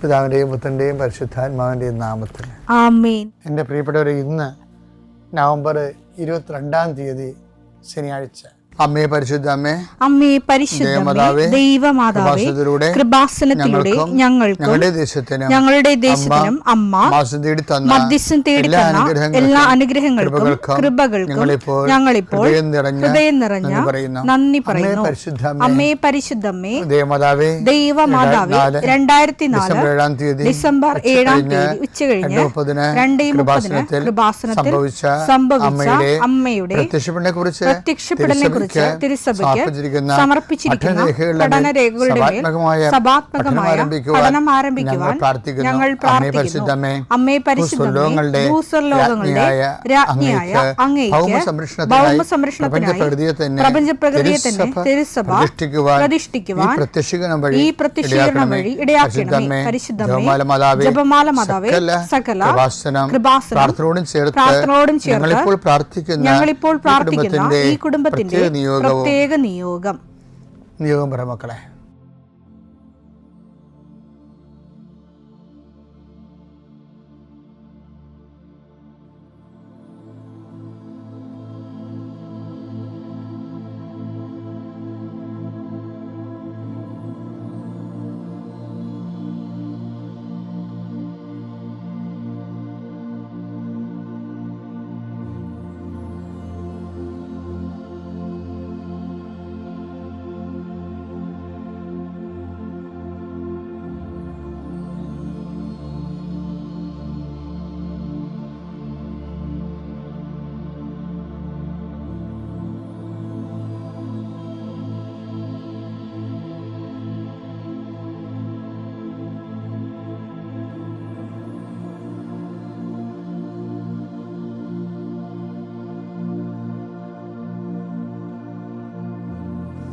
പിതാവിൻ്റെയും പുത്രൻ്റെയും പരിശുദ്ധാത്മാവിൻ്റെയും നാമത്തിൽ ആമേൻ. എൻ്റെ പ്രിയപ്പെട്ടവരെ, ഇന്ന് നവംബർ 22 ശനിയാഴ്ച. അമ്മേ പരിശുദ്ധ അമ്മേ, അമ്മേ പരിശുദ്ധമേ, ദൈവമാതാവേ, കൃപാസനത്തിലൂടെ ഞങ്ങൾക്കും ഞങ്ങളുടെ ദേശത്തിനും അമ്മ മധ്യസ്ഥം തേടി തന്ന എല്ലാ അനുഗ്രഹങ്ങൾക്കും കൃപകൾക്കും ഞങ്ങളിപ്പോൾ ഹൃദയം നിറഞ്ഞ നന്ദി പറയുന്നു. അമ്മേ പരിശുദ്ധമേ, ദൈവമാതാവേ, 2004 ഡിസംബർ 7 ഉച്ചകഴിഞ്ഞ് 2:30 കൃപാസനത്തിൽ സംഭവിച്ച അമ്മയുടെ പ്രത്യക്ഷപ്പെടലിനെ കുറിച്ച് തിരുസഭയ്ക്ക് സമർപ്പിച്ചിരിക്കുന്ന പഠനരേഖകളുടെ മേൽ സഭാത്മകമായ പഠനം ആരംഭിക്കുവാൻ ഞങ്ങൾ പ്രാർത്ഥിക്കുന്നു. അമ്മേ പരിശുദ്ധമേ, ഭൂസ്വർലോകങ്ങളുടെ രാജ്ഞിയായ അങ്ങേയ്ക്ക് ഭൗമസംരക്ഷണത്തിനായി പ്രപഞ്ചപ്രകൃതിയെ തന്നെ തിരുസഭ പ്രതിഷ്ഠിക്കുവാൻ ഈ പ്രത്യക്ഷീകരണം വഴി ഇടയാക്കണമേ. പരിശുദ്ധമേ, ജപമാല മാതാവേ, സകല കൃപാസനം പ്രാർത്ഥനയോടും ചേർത്ത് ഞങ്ങളിപ്പോൾ പ്രാർത്ഥിക്കുന്ന ഈ കുടുംബത്തിന്റെ പ്രത്യേക നിയോഗം പറ മക്കളെ.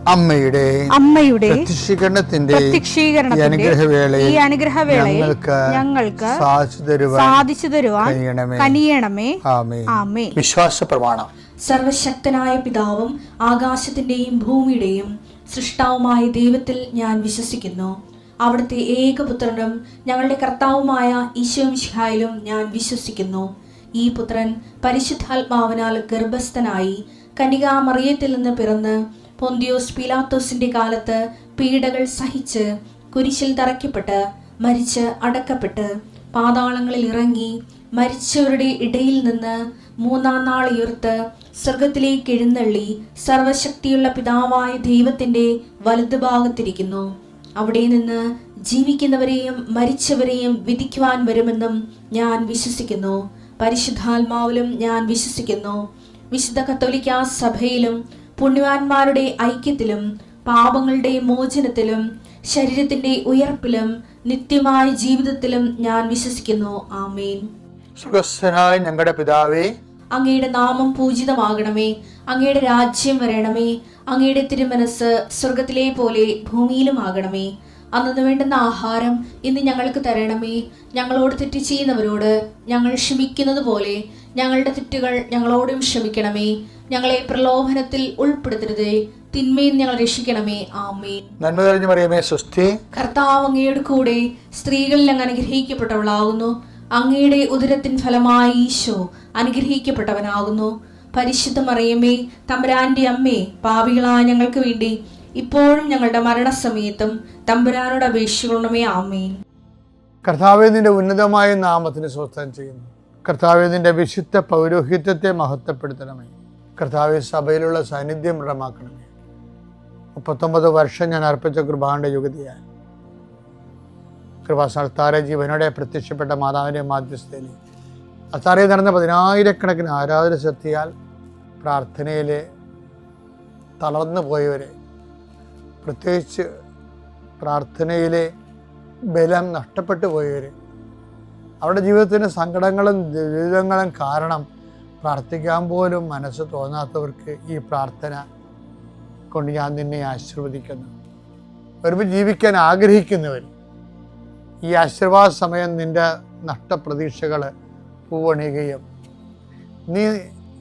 അമ്മയുടെ പ്രത്യക്ഷീകരണത്തിന്റെ ഈ അനുഗ്രഹവേളയിൽ ഞങ്ങൾക്ക് സാധിച്ചു തരുവാൻ കനിയണമേ. ആമേൻ. വിശ്വാസ പ്രമാണം. സർവശക്തനായ പിതാവും ആകാശത്തിന്റെയും ഭൂമിയുടെയും സൃഷ്ടാവുമായ ദൈവത്തിൽ ഞാൻ വിശ്വസിക്കുന്നു. അവിടുത്തെ ഏകപുത്രനും ഞങ്ങളുടെ കർത്താവുമായ ഈശോമിശിഹായിലും ഞാൻ വിശ്വസിക്കുന്നു. ഈ പുത്രൻ പരിശുദ്ധാത്മാവിനാൽ ഗർഭസ്ഥനായി കന്യകാമറിയത്തിൽ നിന്ന് പിറന്ന് പൊന്തിയോസ് പീലാത്തോസിന്റെ കാലത്ത് പീഡകൾ സഹിച്ച് കുരിശിൽ തറയ്ക്കപ്പെട്ട് മരിച്ച് അടക്കപ്പെട്ട് പാതാളങ്ങളിൽ ഇറങ്ങി മരിച്ചവരുടെ ഇടയിൽ നിന്ന് 3-ാം നാൾ ഉയർത്ത് സ്വർഗത്തിലേക്ക് എഴുന്നള്ളി സർവശക്തിയുള്ള പിതാവായ ദൈവത്തിന്റെ വലതുഭാഗത്തിരിക്കുന്നു. അവിടെ നിന്ന് ജീവിക്കുന്നവരെയും മരിച്ചവരെയും വിധിക്കുവാൻ വരുമെന്നും ഞാൻ വിശ്വസിക്കുന്നു. പരിശുദ്ധാത്മാവിലും ഞാൻ വിശ്വസിക്കുന്നു. വിശുദ്ധ കത്തോലിക്കാ സഭയിലും പുണ്യവാന്മാരുടെ ഐക്യത്തിലും പാപങ്ങളുടെ മോചനത്തിലും ശരീരത്തിന്റെ ഉയർപ്പിലും നിത്യമായ ജീവിതത്തിലും ഞാൻ വിശ്വസിക്കുന്നു. ആമേൻ. സുഖസ്ഥനായ ഞങ്ങളുടെ പിതാവേ, അങ്ങയുടെ നാമം പൂജിതമാകണമേ. അങ്ങയുടെ രാജ്യം വരണമേ. അങ്ങയുടെ തിരുമനസ് സ്വർഗത്തിലെ പോലെ ഭൂമിയിലും ആകണമേ. അന്നു വേണ്ടുന്ന ആഹാരം ഇന്ന് ഞങ്ങൾക്ക് തരണമേ. ഞങ്ങളോട് തെറ്റ് ചെയ്യുന്നവരോട് ഞങ്ങൾ ക്ഷമിക്കുന്നത് പോലെ ഞങ്ങളുടെ തെറ്റുകൾ ഞങ്ങളോടും ക്ഷമിക്കണമേ. ഞങ്ങളെ പ്രലോഭനത്തിൽ ഉൾപ്പെടുത്തരുതേ, തിന്മയിൽ ഞങ്ങൾ രക്ഷിക്കണമേ. ആമേൻ. നന്മ നിറഞ്ഞ മറിയമേ, സ്വസ്തി. കർത്താവ് അങ്ങയുടെ കൂടെ സ്ത്രീകളിൽ അങ്ങ് അനുഗ്രഹിക്കപ്പെട്ടവളാകുന്നു. അങ്ങയുടെ ഉദരത്തിൻ ഫലമായി ഈശോ അനുഗ്രഹിക്കപ്പെട്ടവനാകുന്നു. പരിശുദ്ധ മറിയമേ, തമ്പുരാന്റെ അമ്മേ, പാപികളായ ഞങ്ങൾക്ക് വേണ്ടി ഇപ്പോഴും ഞങ്ങളുടെ മരണസമയത്തും തമ്പുരാനോട് അപേക്ഷിക്കണമേ. ആമേൻ. കർത്താവേ, നിന്റെ ഉന്നതമായ നാമത്തിന് സ്വസ്ഥം ചെയ്യുന്നു. കർത്താവേ, നിന്റെ വിശുദ്ധ പൗരോഹിത്യത്തെ മഹത്വപ്പെടുത്തണമേ. കർത്താവേ, സഭയിലുള്ള സാന്നിധ്യം ദൃഢമാക്കണമേ. 39 വർഷം ഞാൻ അർപ്പിച്ച കൃപാന്റെ യുഗതിയായി കൃപാസ്ഥാന ജീവനോടെ പ്രത്യക്ഷപ്പെട്ട മാതാവിൻ്റെ മാധ്യസ്ഥയിൽ അത്താറയിൽ നടന്ന 10,000-കണക്കിന് ആരാധന ശക്തിയാൽ പ്രാർത്ഥനയിൽ തളർന്നു പോയവരെ, പ്രത്യേകിച്ച് പ്രാർത്ഥനയിലെ ബലം നഷ്ടപ്പെട്ടു പോയവർ, അവരുടെ ജീവിതത്തിന് സങ്കടങ്ങളും ദുരിതങ്ങളും കാരണം പ്രാർത്ഥിക്കാൻ പോലും മനസ്സ് തോന്നാത്തവർക്ക് ഈ പ്രാർത്ഥന കൊണ്ട് ഞാൻ നിന്നെ ആശീർവദിക്കുന്നു. ഒരുമിച്ച് ജീവിക്കാൻ ആഗ്രഹിക്കുന്നവർ, ഈ ആശീർവാദ സമയം നിൻ്റെ നഷ്ടപ്രതീക്ഷകൾ പൂവണിയുകയും നീ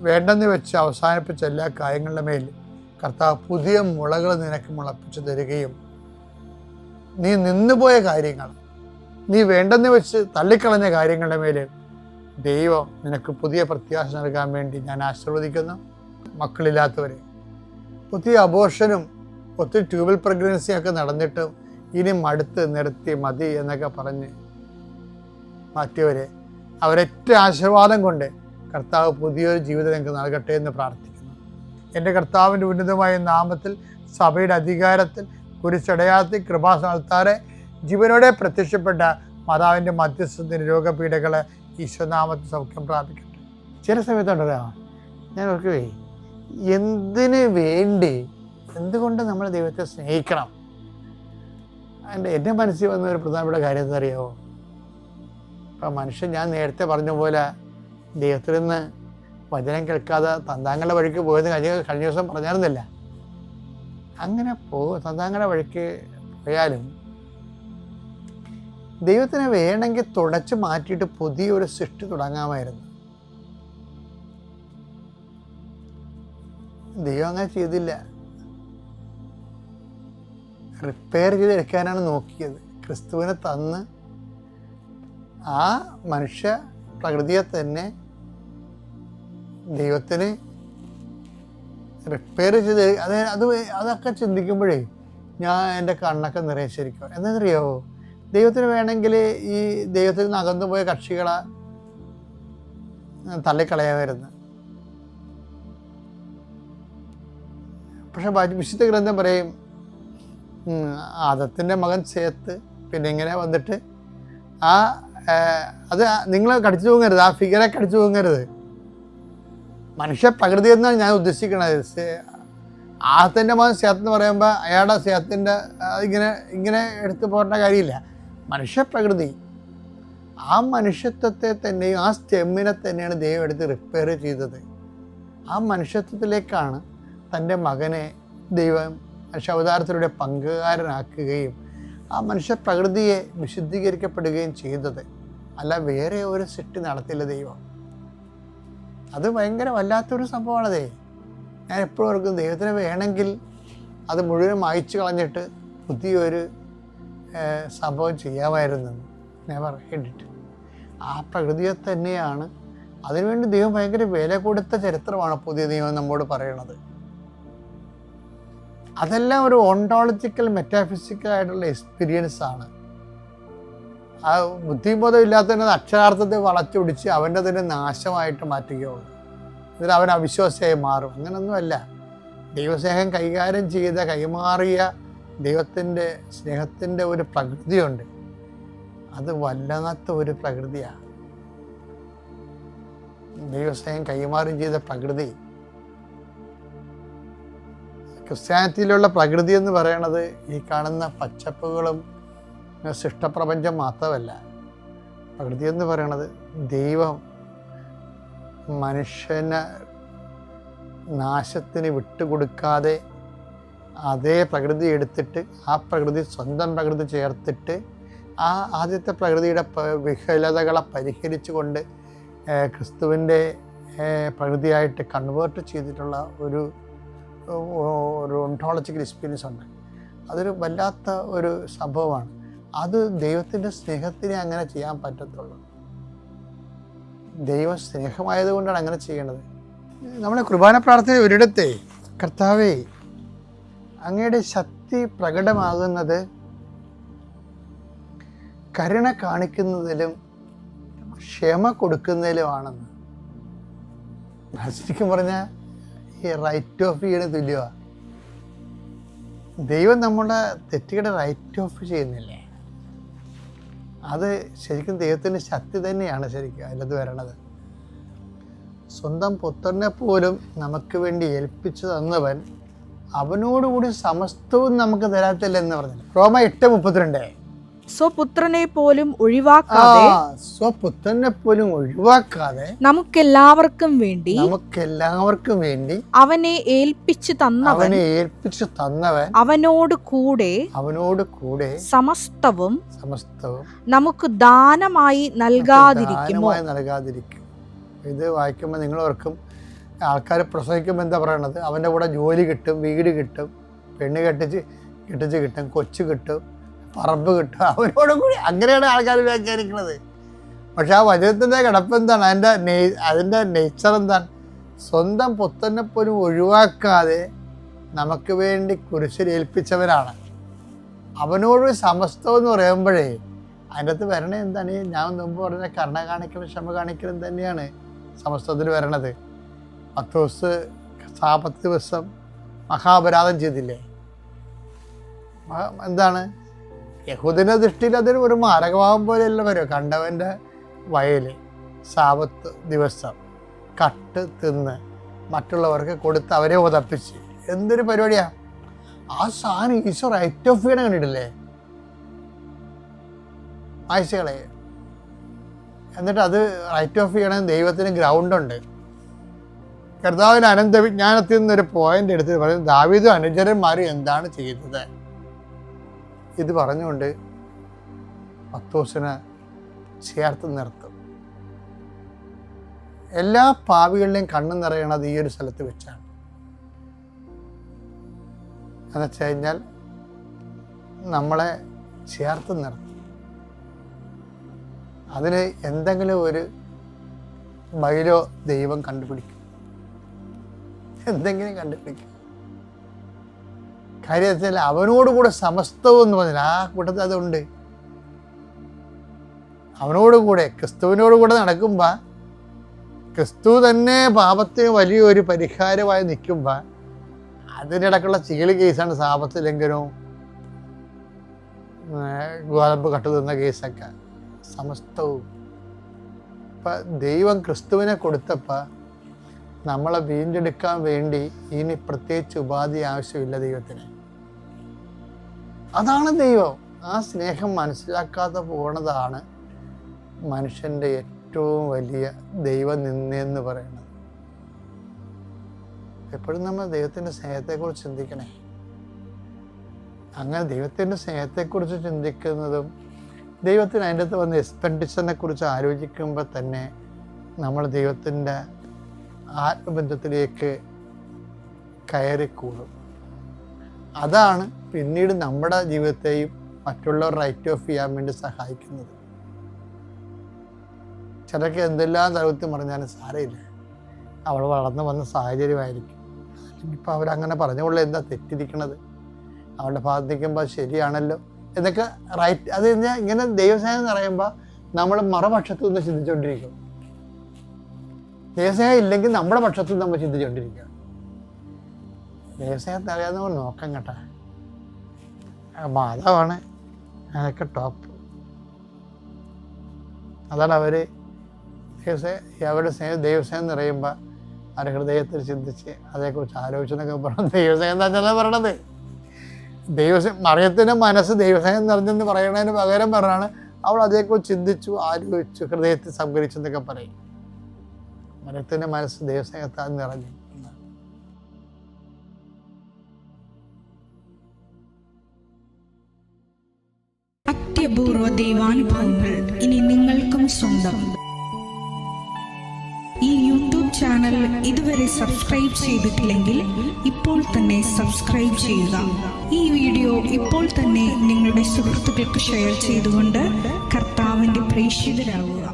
വേണ്ടെന്ന് വെച്ച് അവസാനിപ്പിച്ച എല്ലാ കാര്യങ്ങളുടെ മേൽ കർത്താവ് പുതിയ മുളകൾ നിനക്ക് മുളപ്പിച്ചു തരികയും നീ നിന്നുപോയ കാര്യങ്ങൾ നീ വേണ്ടെന്ന് വെച്ച് തള്ളിക്കളഞ്ഞ കാര്യങ്ങളുടെ മേൽ ദൈവം നിനക്ക് പുതിയ പ്രത്യാശ നൽകാൻ വേണ്ടി ഞാൻ ആശീർവദിക്കുന്നു. മക്കളില്ലാത്തവരെ, ഒത്തിരി അബോർഷനും ഒത്തിരി ട്യൂബൽ പ്രഗ്നൻസിയൊക്കെ നടന്നിട്ടും ഇനി മടുത്ത് നിർത്തി മതി എന്നൊക്കെ പറഞ്ഞ് മാറ്റിയവരെ, അവരൊറ്റ ആശീർവാദം കൊണ്ട് കർത്താവ് പുതിയൊരു ജീവിതം നിങ്ങൾക്ക് നൽകട്ടെ എന്ന് പ്രാർത്ഥിക്കുന്നു. എൻ്റെ കർത്താവിൻ്റെ ഉന്നതമായ നാമത്തിൽ, സഭയുടെ അധികാരത്തിൽ, കുരിശടയാളത്തിൽ, കൃപാസ്ഥാനത്താറെ ജീവനോടെ പ്രത്യക്ഷപ്പെട്ട മാതാവിൻ്റെ മധ്യസ്ഥത്തിന് രോഗപീഠകളെ ഈശ്വരനാമത്തിൽ സൗഖ്യം പ്രാപിക്കട്ടെ. ചില സമയത്തുണ്ടല്ലോ ഞാൻ ഓർക്കുവേ, എന്തിനു വേണ്ടി, എന്തുകൊണ്ട് നമ്മൾ ദൈവത്തെ സ്നേഹിക്കണം? എൻ്റെ മനസ്സിൽ വന്ന ഒരു പ്രധാനപ്പെട്ട കാര്യം എന്താ അറിയാമോ? ഇപ്പം മനുഷ്യൻ, ഞാൻ നേരത്തെ പറഞ്ഞ പോലെ ദൈവത്തിൽ നിന്ന് വചനം കേൾക്കാതെ തന്താങ്ങളുടെ വഴിക്ക് പോയെന്ന് കഴിഞ്ഞ ദിവസം പറഞ്ഞായിരുന്നില്ല. അങ്ങനെ തന്താങ്ങളുടെ വഴിക്ക് പോയാലും ദൈവത്തിനെ വേണമെങ്കിൽ തുടച്ച് മാറ്റിയിട്ട് പുതിയൊരു സൃഷ്ടി തുടങ്ങാമായിരുന്നു. ദൈവം അങ്ങനെ ചെയ്തില്ല. റിപ്പയർ ചെയ്തെടുക്കാനാണ് നോക്കിയത്. ക്രിസ്തുവിനെ തന്ന് ആ മനുഷ്യ പ്രകൃതിയെ തന്നെ ദൈവത്തിന് റിപ്പയർ ചെയ്ത് അതൊക്കെ ചിന്തിക്കുമ്പോഴേ ഞാൻ എൻ്റെ കണ്ണൊക്കെ നിറയെ ശരിക്കും. എന്താണെന്നറിയാമോ? ദൈവത്തിന് വേണമെങ്കിൽ ഈ ദൈവത്തിൽ നിന്ന് അകന്നുപോയ കക്ഷികളെ തള്ളിക്കളയാമായിരുന്നു. പക്ഷെ വിശുദ്ധ ഗ്രന്ഥം പറയും, ആദത്തിൻ്റെ മകൻ സേത്ത് പിന്നെ ഇങ്ങനെ വന്നിട്ട് അത് നിങ്ങൾ കടിച്ചു തൂങ്ങരുത്, ആ ഫിഗറെ കടിച്ചു തൂങ്ങരുത്. മനുഷ്യ പ്രകൃതി എന്നാണ് ഞാൻ ഉദ്ദേശിക്കണത്. ആദത്തിൻ്റെ മകൻ സേത്ത് എന്ന് പറയുമ്പോൾ അയാളുടെ സേത്തിൻ്റെ ഇങ്ങനെ എടുത്തു പോകേണ്ട കാര്യമില്ല. മനുഷ്യപ്രകൃതി, ആ മനുഷ്യത്വത്തെ തന്നെയും ആ സ്റ്റെമ്മിനെ തന്നെയാണ് ദൈവം എടുത്ത് റിപ്പയർ ചെയ്തത്. ആ മനുഷ്യത്വത്തിലേക്കാണ് തൻ്റെ മകനെ ദൈവം മനുഷ്യാവതാരത്തിലൂടെ പങ്കുകാരനാക്കുകയും ആ മനുഷ്യപ്രകൃതിയെ വിശുദ്ധീകരിക്കപ്പെടുകയും ചെയ്തത്. അല്ല വേറെ ഒരു സൃഷ്ടി നടത്തില്ല ദൈവം. അത് ഭയങ്കര വല്ലാത്തൊരു സംഭവമാണതേ. ഞാൻ എപ്പോഴും ഓർക്കും, ദൈവത്തിന് വേണമെങ്കിൽ അത് മുഴുവൻ മായ്ച്ചു കളഞ്ഞിട്ട് പുതിയൊരു സംഭവം ചെയ്യാമായിരുന്നു. നെവർ ഹിഡ്. ആ പ്രകൃതിയെ തന്നെയാണ്, അതിനുവേണ്ടി ദൈവം ഭയങ്കര വില കൊടുത്ത ചരിത്രമാണ് പുതിയ നിയമം നമ്മോട് പറയണത്. അതെല്ലാം ഒരു ഓണ്ടോളജിക്കൽ മെറ്റാഫിസിക്കൽ ആയിട്ടുള്ള എക്സ്പീരിയൻസ് ആണ്. ആ ബുദ്ധിബോധം ഇല്ലാത്തതിനെ അക്ഷരാർത്ഥത്തെ വളച്ചൊടിച്ച് അവൻ്റെ തന്നെ നാശമായിട്ട് മാറ്റുകയുള്ളൂ. എന്നിട്ട് അവൻ അവിശ്വാസിയായി മാറും. അങ്ങനൊന്നുമല്ല. ദൈവസ്നേഹം കൈകാര്യം ചെയ്ത കൈമാറിയ ദൈവത്തിൻ്റെ സ്നേഹത്തിൻ്റെ ഒരു പ്രകൃതിയുണ്ട്. അത് വല്ലാത്ത ഒരു പ്രകൃതിയാണ്. ദൈവസ്നേഹം കൈമാറുകയും ചെയ്ത പ്രകൃതി. ക്രിസ്ത്യാനിറ്റിയിലുള്ള പ്രകൃതി എന്ന് പറയണത് ഈ കാണുന്ന പച്ചപ്പുകളും സൃഷ്ടപ്രപഞ്ചം മാത്രമല്ല. പ്രകൃതി എന്ന് പറയണത് ദൈവം മനുഷ്യനെ നാശത്തിന് വിട്ടുകൊടുക്കാതെ അതേ പ്രകൃതി എടുത്തിട്ട് ആ പ്രകൃതി സ്വന്തം പ്രകൃതി ചേർത്തിട്ട് ആ ആദ്യത്തെ പ്രകൃതിയുടെ വിഹലതകളെ പരിഹരിച്ചു കൊണ്ട് ക്രിസ്തുവിൻ്റെ പ്രകൃതിയായിട്ട് കൺവേർട്ട് ചെയ്തിട്ടുള്ള ഒരു ഒണ്ടോളജിക്കൽ എക്സ്പീരിയൻസ് ഉണ്ട്. അതൊരു വല്ലാത്ത ഒരു സംഭവമാണ്. അത് ദൈവത്തിൻ്റെ സ്നേഹത്തിനെ അങ്ങനെ ചെയ്യാൻ പറ്റത്തുള്ളൂ. ദൈവം സ്നേഹമായതുകൊണ്ടാണ് അങ്ങനെ ചെയ്യണത്. നമ്മളെ കുർബാന പ്രാർത്ഥന ഒരിടത്തെ, കർത്താവേ, അങ്ങയുടെ ശക്തി പ്രകടമാകുന്നത് കരുണ കാണിക്കുന്നതിലും ക്ഷമ കൊടുക്കുന്നതിലുമാണെന്ന്. ശരിക്കും പറഞ്ഞാൽ ഈ റൈറ്റ് ഓഫ് ചെയ്യണ തുല്യമാണ്. ദൈവം നമ്മുടെ തെറ്റുകളുടെ റൈറ്റ് ഓഫ് ചെയ്യുന്നില്ലേ? അത് ശരിക്കും ദൈവത്തിൻ്റെ ശക്തി തന്നെയാണ് ശരിക്കും അതിനകത്ത് വരണത്. സ്വന്തം പുത്രനെ പോലും നമുക്ക് വേണ്ടി ഏൽപ്പിച്ചു തന്നവൻ അവനോടുകൂടി സമസ്തവും നമുക്ക് തരാത്തില്ലെന്ന് പറഞ്ഞു. റോമ 8:32. സ്വപുത്രനെ പോലും ഒഴിവാക്കാതെ നമുക്കെല്ലാവർക്കും വേണ്ടി അവനെ ഏൽപ്പിച്ചു തന്നവൻ അവനോട് കൂടെ സമസ്തവും നമുക്ക് ദാനമായി നൽകാതിരിക്കുമോ? ഇത് വായിക്കുമ്പോൾ നിങ്ങൾ ഓർക്കും, ആൾക്കാർ പ്രസവിക്കുമ്പോൾ എന്താ പറയണത്? അവൻ്റെ കൂടെ ജോലി കിട്ടും, വീട് കിട്ടും, പെണ്ണ് കെട്ടിച്ച് കിട്ടും, കൊച്ചു കിട്ടും, പറമ്പ് കിട്ടും, അവനോടും കൂടി. അങ്ങനെയാണ് ആൾക്കാർ വ്യാഖ്യാനിക്കുന്നത്. പക്ഷെ ആ വചനത്തിൻ്റെ കിടപ്പ് എന്താണ്? അതിൻ്റെ നേച്ചർ എന്താണ്? സ്വന്തം പുത്രനെ പോലും ഒഴിവാക്കാതെ നമുക്ക് വേണ്ടി കുരിശിൽ ഏൽപ്പിച്ചവരാണ്. അവനോട് സമസ്തം എന്ന് പറയുമ്പോഴേ അതിൻ്റെ അകത്ത് വരണേ എന്താണ്? ഞാൻ മുമ്പ് പറഞ്ഞ കരുണ കാണിക്കലും ക്ഷമ കാണിക്കലും തന്നെയാണ് സമസ്തത്തിൽ വരണത്. പത്രോസ് സാപത്ത് ദിവസം മഹാപരാധം ചെയ്തില്ലേ? എന്താണ്? യഹൂദിൻ്റെ ദൃഷ്ടിയിൽ അതൊരു ഒരു മാരകഭാവം പോലെയല്ല വരും. കണ്ടവൻ്റെ വയൽ സാപത്ത് ദിവസം കട്ട് തിന്ന് മറ്റുള്ളവർക്ക് കൊടുത്ത് അവരെ ഉതപ്പിച്ച് എന്തൊരു പരിപാടിയാണ്! ആ സാധനം ഈശോ റൈറ്റ് ഓഫ് ചെയ്യണം കണ്ടിട്ടില്ലേ? ആഴ്ചകളെ. എന്നിട്ട് അത് റൈറ്റ് ഓഫ് ചെയ്യണമെന്ന് ദൈവത്തിന് ഗ്രൗണ്ടുണ്ട്. കർത്താവിന് അനന്ത വിജ്ഞാനത്തിൽ നിന്നൊരു പോയിന്റ് എടുത്ത് പറയും, ദാവീദും അനുചരന്മാരും എന്താണ് ചെയ്തത്? ഇത് പറഞ്ഞുകൊണ്ട് പത്രോസിനെ ചേർത്ത് നിർത്തും. എല്ലാ പാപികളുടെയും കണ്ണു നിറയണത് ഈ ഒരു സ്ഥലത്ത് വെച്ചാണ്. എന്ന് വെച്ച് കഴിഞ്ഞാൽ നമ്മളെ ചേർത്ത് നിർത്തും. അതിന് എന്തെങ്കിലും ഒരു ബൈലോ ദൈവം കണ്ടുപിടിക്കും, എന്തെങ്കിലും കണ്ടുപിടിക്കും. കാര്യത്തിൽ അവനോടുകൂടെ സമസ്തവും എന്ന് പറഞ്ഞാൽ ആ കൂട്ടത്തിൽ അതുണ്ട്. അവനോടുകൂടെ ക്രിസ്തുവിനോടുകൂടെ നടക്കുമ്പോൾ ക്രിസ്തു തന്നെ പാപത്തിന് വലിയൊരു പരിഹാരമായി നിൽക്കുമ്പോൾ അതിനിടക്കുള്ള ചീളി കേസാണ് സാപത്ത് ലംഘനവും ഗോതമ്പ് കട്ടു തിന്ന കേസൊക്കെ. സമസ്തവും ഇപ്പം ദൈവം ക്രിസ്തുവിനെ കൊടുത്തപ്പോൾ നമ്മളെ വീണ്ടെടുക്കാൻ വേണ്ടി ഇനി പ്രത്യേകിച്ച് ഉപാധി ആവശ്യമില്ല ദൈവത്തിന്. അതാണ് ദൈവം. ആ സ്നേഹം മനസ്സിലാക്കാതെ പോണതാണ് മനുഷ്യൻ്റെ ഏറ്റവും വലിയ ദൈവനിന്ദയെന്ന് പറയുന്നത്. എപ്പോഴും നമ്മൾ ദൈവത്തിൻ്റെ സ്നേഹത്തെക്കുറിച്ച് ചിന്തിക്കണേ. അങ്ങനെ ദൈവത്തിൻ്റെ സ്നേഹത്തെക്കുറിച്ച് ചിന്തിക്കുന്നതും ദൈവത്തിന് അതിൻ്റെ അകത്ത് വന്ന് എക്സ്പെൻഡിച്ചറിനെ കുറിച്ച് ആലോചിക്കുമ്പോൾ തന്നെ നമ്മൾ ദൈവത്തിൻ്റെ ആത്മബന്ധത്തിലേക്ക് കയറിക്കൂടും. അതാണ് പിന്നീട് നമ്മുടെ ജീവിതത്തെയും മറ്റുള്ളവർ റൈറ്റ് ഓഫ് ചെയ്യാൻ വേണ്ടി സഹായിക്കുന്നത്. ചിലർക്ക് എന്തെല്ലാം തലവത്തിൽ പറഞ്ഞാലും സാരമില്ല, അവൾ വളർന്നു വന്ന സാഹചര്യമായിരിക്കും. ഇപ്പം അവരങ്ങനെ പറഞ്ഞുകൊള്ളു, എന്താ തെറ്റിരിക്കണത്, അവളുടെ ഭാഗത്ത് നിൽക്കുമ്പോൾ ശരിയാണല്ലോ എന്നൊക്കെ റൈറ്റ്. അത് കഴിഞ്ഞാൽ ഇങ്ങനെ ദൈവസ്നേഹം എന്ന് പറയുമ്പോൾ നമ്മൾ മറുപക്ഷത്തു നിന്ന് ചിന്തിച്ചുകൊണ്ടിരിക്കും. ദൈവസ്നേഹം ഇല്ലെങ്കിൽ നമ്മുടെ പക്ഷത്ത് നമ്മൾ ചിന്തിച്ചുകൊണ്ടിരിക്കുക. ദൈവസ്നേഹത്തെ അറിയാവുന്നവർ നോക്കാം കേട്ടാ. മാതാവാണ് അതൊക്കെ ടോപ്പ്. അതാണ് അവർ അവരുടെ സ്നേഹം ദൈവസ്നേഹം എന്ന് പറയുമ്പോൾ അവരുടെ ഹൃദയത്തിൽ ചിന്തിച്ച് അതേക്കുറിച്ച് ആലോചിച്ചെന്നൊക്കെ പറഞ്ഞത് ദൈവസ്നേഹം തന്നെ പറയണത്. മറിയത്തിൻ്റെ മനസ്സ് ദൈവസ്നേഹം നിറഞ്ഞെന്ന് പറയണതിന് പകരം പറഞ്ഞാണ് അവൾ അതേക്കുറിച്ച് ചിന്തിച്ചു, ആലോചിച്ചു, ഹൃദയത്തിൽ സംഭരിച്ചു എന്നൊക്കെ പറയും. മറിയത്തിൻ്റെ മനസ്സ് ദൈവസ്നേഹത്താൽ നിറഞ്ഞു. അത്യപൂർവ ദൈവാനുഭവങ്ങൾ ഇനി നിങ്ങൾക്കും സ്വന്തം. ഈ യൂട്യൂബ് ചാനൽ ഇതുവരെ സബ്സ്ക്രൈബ് ചെയ്തിട്ടില്ലെങ്കിൽ ഇപ്പോൾ തന്നെ സബ്സ്ക്രൈബ് ചെയ്യുക. ഈ വീഡിയോ ഇപ്പോൾ തന്നെ നിങ്ങളുടെ സുഹൃത്തുക്കൾക്ക് ഷെയർ ചെയ്തുകൊണ്ട് കർത്താവിൻ്റെ പ്രേക്ഷിതരാകുക.